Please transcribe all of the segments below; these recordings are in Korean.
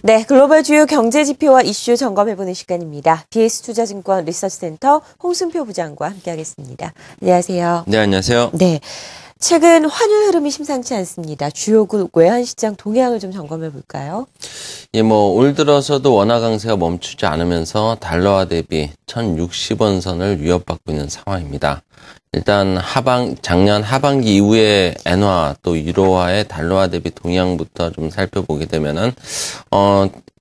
네, 글로벌 주요 경제 지표와 이슈 점검해보는 시간입니다. BS투자증권 리서치센터 홍승표 부장과 함께하겠습니다. 안녕하세요. 네, 안녕하세요. 네, 최근 환율 흐름이 심상치 않습니다. 주요국 외환시장 동향을 좀 점검해볼까요? 예, 올 들어서도 원화 강세가 멈추지 않으면서 달러화 대비 1,060원 선을 위협받고 있는 상황입니다. 일단 작년 하반기 이후에 엔화 또 유로화의 달러화 대비 동향부터 좀 살펴보게 되면은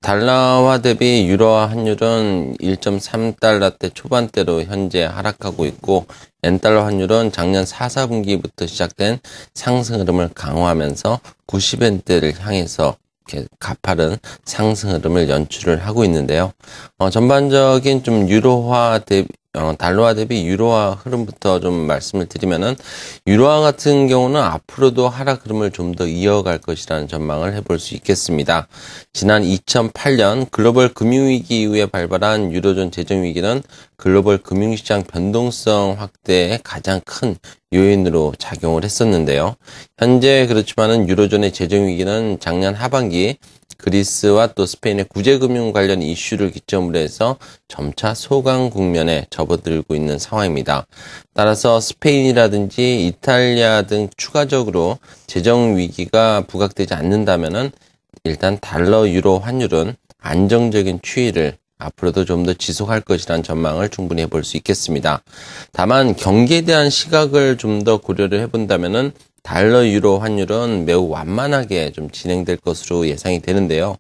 달러화 대비 유로화 환율은 1.3달러대 초반대로 현재 하락하고 있고, 엔달러 환율은 작년 4, 4분기부터 시작된 상승 흐름을 강화하면서 90엔대를 향해서 이렇게 가파른 상승 흐름을 연출을 하고 있는데요. 전반적인 좀 달러화 대비 유로화 흐름부터 좀 말씀을 드리면은, 유로화 같은 경우는 앞으로도 하락 흐름을 좀 더 이어갈 것이라는 전망을 해볼 수 있겠습니다. 지난 2008년 글로벌 금융위기 이후에 발발한 유로존 재정위기는 글로벌 금융시장 변동성 확대의 가장 큰 요인으로 작용을 했었는데요. 현재 그렇지만은 유로존의 재정위기는 작년 하반기 그리스와 또 스페인의 구제금융 관련 이슈를 기점으로 해서 점차 소강 국면에 접어들고 있는 상황입니다. 따라서 스페인이라든지 이탈리아 등 추가적으로 재정 위기가 부각되지 않는다면은 일단 달러 유로 환율은 안정적인 추이를 앞으로도 좀 더 지속할 것이라는 전망을 충분히 해볼 수 있겠습니다. 다만 경기에 대한 시각을 좀 더 고려를 해본다면은 달러 유로 환율은 매우 완만하게 좀 진행될 것으로 예상이 되는데요.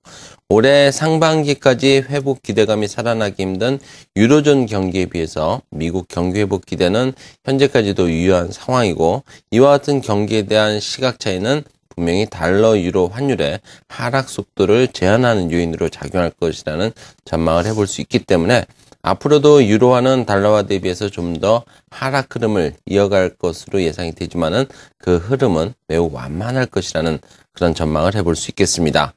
올해 상반기까지 회복 기대감이 살아나기 힘든 유로존 경기에 비해서 미국 경기 회복 기대는 현재까지도 유효한 상황이고, 이와 같은 경기에 대한 시각 차이는 분명히 달러 유로 환율의 하락 속도를 제한하는 요인으로 작용할 것이라는 전망을 해볼 수 있기 때문에, 앞으로도 유로화는 달러화 대비해서 좀 더 하락 흐름을 이어갈 것으로 예상이 되지만은 그 흐름은 매우 완만할 것이라는 그런 전망을 해볼 수 있겠습니다.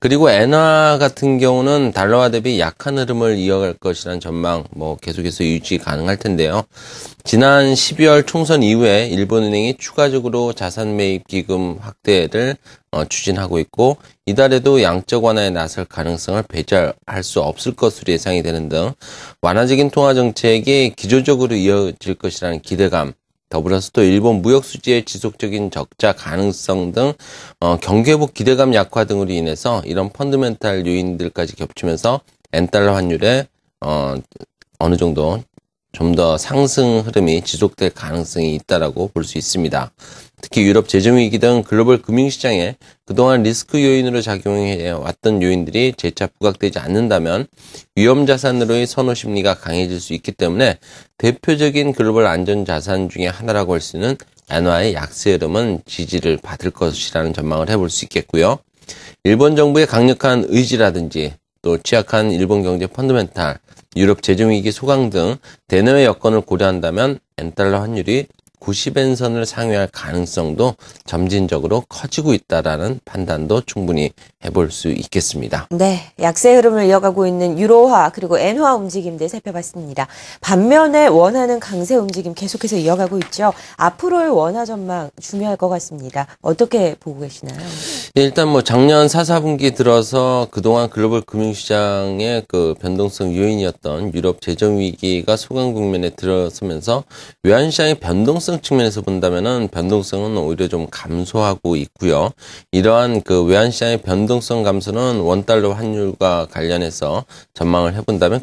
그리고 엔화 같은 경우는 달러화 대비 약한 흐름을 이어갈 것이라는 전망 계속해서 유지 가능할 텐데요. 지난 12월 총선 이후에 일본은행이 추가적으로 자산 매입 기금 확대를 추진하고 있고, 이달에도 양적 완화에 나설 가능성을 배제할 수 없을 것으로 예상이 되는 등 완화적인 통화 정책이 기조적으로 이어질 것이라는 기대감, 더불어서 또 일본 무역 수지의 지속적인 적자 가능성 등 경기 회복 기대감 약화 등으로 인해서 이런 펀더멘탈 요인들까지 겹치면서 엔달러 환율에 어느 정도 좀 더 상승 흐름이 지속될 가능성이 있다라고 볼 수 있습니다. 특히 유럽 재정위기 등 글로벌 금융시장에 그동안 리스크 요인으로 작용해 왔던 요인들이 재차 부각되지 않는다면 위험자산으로의 선호 심리가 강해질 수 있기 때문에 대표적인 글로벌 안전자산 중에 하나라고 할 수 있는 엔화의 약세 흐름은 지지를 받을 것이라는 전망을 해볼 수 있겠고요. 일본 정부의 강력한 의지라든지 또 취약한 일본 경제 펀더멘탈, 유럽 재정위기 소강 등 대내외 여건을 고려한다면 엔달러 환율이 90엔 선을 상회할 가능성도 점진적으로 커지고 있다라는 판단도 충분히 해볼 수 있겠습니다. 네, 약세 흐름을 이어가고 있는 유로화 그리고 엔화 움직임들 살펴봤습니다. 반면에 원화는 강세 움직임 계속해서 이어가고 있죠. 앞으로의 원화 전망 중요할 것 같습니다. 어떻게 보고 계시나요? 일단 작년 4, 4분기 들어서 그동안 글로벌 금융시장의 그 변동성 요인이었던 유럽 재정위기가 소강 국면에 들어서면서 외환시장의 변동성 측면에서 본다면은 변동성은 오히려 좀 감소하고 있고요. 이러한 그 외환시장의 변동성 감소는 원달러 환율과 관련해서 전망을 해본다면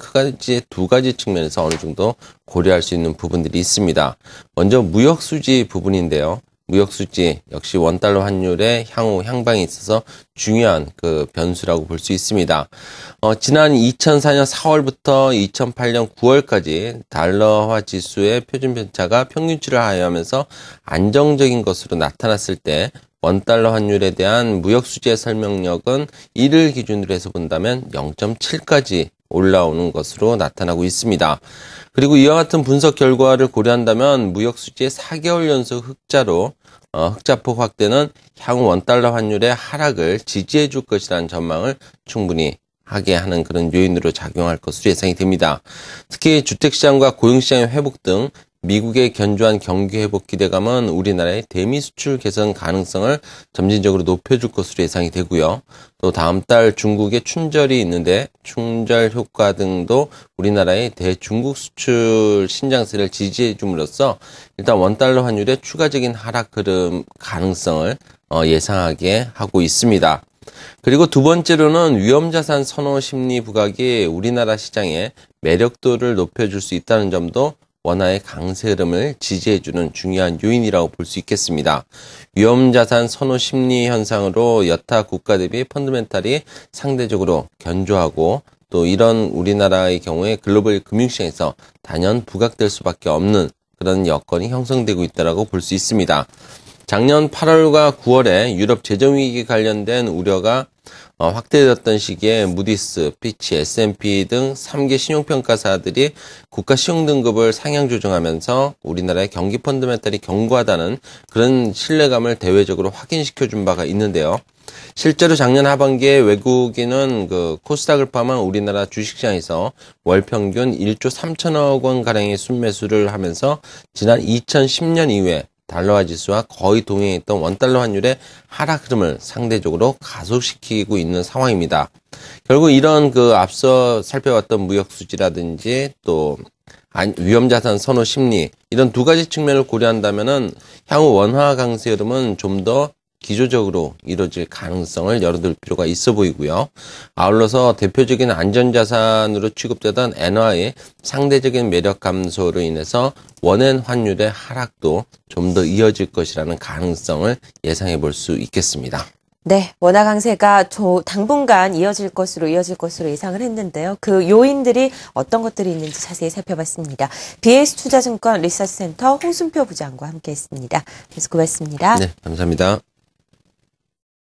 두 가지 측면에서 어느 정도 고려할 수 있는 부분들이 있습니다. 먼저 무역 수지 부분인데요. 무역 수지 역시 원달러 환율의 향후 향방에 있어서 중요한 그 변수라고 볼 수 있습니다. 지난 2004년 4월부터 2008년 9월까지 달러화 지수의 표준 편차가 평균치를 하회하면서 안정적인 것으로 나타났을 때 원달러 환율에 대한 무역 수지의 설명력은 이를 기준으로 해서 본다면 0.7까지 올라오는 것으로 나타나고 있습니다. 그리고 이와 같은 분석 결과를 고려한다면 무역 수지의 4개월 연속 흑자로 흑자폭 확대는 향후 원달러 환율의 하락을 지지해 줄 것이라는 전망을 충분히 하게 하는 그런 요인으로 작용할 것으로 예상이 됩니다. 특히 주택시장과 고용시장의 회복 등 미국의 견조한 경기 회복 기대감은 우리나라의 대미 수출 개선 가능성을 점진적으로 높여줄 것으로 예상이 되고요. 또 다음 달 중국의 춘절이 있는데 춘절 효과 등도 우리나라의 대중국 수출 신장세를 지지해 줌으로써 일단 원달러 환율의 추가적인 하락 흐름 가능성을 예상하게 하고 있습니다. 그리고 두 번째로는 위험자산 선호 심리 부각이 우리나라 시장의 매력도를 높여줄 수 있다는 점도 원화의 강세 흐름을 지지해주는 중요한 요인이라고 볼 수 있겠습니다. 위험자산 선호 심리 현상으로 여타 국가 대비 펀드멘탈이 상대적으로 견조하고 또 이런 우리나라의 경우에 글로벌 금융시장에서 단연 부각될 수밖에 없는 그런 여건이 형성되고 있다고 볼 수 있습니다. 작년 8월과 9월에 유럽 재정위기 관련된 우려가 확대되었던 시기에 무디스, 피치, S&P 등 3개 신용평가사들이 국가 신용등급을 상향 조정하면서 우리나라의 경기 펀드멘탈이 견고하다는 그런 신뢰감을 대외적으로 확인시켜준 바가 있는데요. 실제로 작년 하반기에 외국인은 코스닥을 포함한 우리나라 주식시장에서 월 평균 1조 3천억 원 가량의 순매수를 하면서 지난 2010년 이후에 달러화 지수와 거의 동행했던 원달러 환율의 하락 흐름을 상대적으로 가속시키고 있는 상황입니다. 결국 이런 앞서 살펴봤던 무역 수지라든지 또 위험자산 선호 심리 이런 두 가지 측면을 고려한다면은 향후 원화 강세 흐름은 좀 더 기조적으로 이루어질 가능성을 열어둘 필요가 있어 보이고요. 아울러서 대표적인 안전자산으로 취급되던 엔화의 상대적인 매력 감소로 인해서 원엔 환율의 하락도 좀 더 이어질 것이라는 가능성을 예상해 볼 수 있겠습니다. 네, 원화 강세가 당분간 이어질 것으로 예상을 했는데요. 그 요인들이 어떤 것들이 있는지 자세히 살펴봤습니다. BS투자증권 리서치센터 홍순표 부장과 함께했습니다. 그래서 고맙습니다. 네, 감사합니다.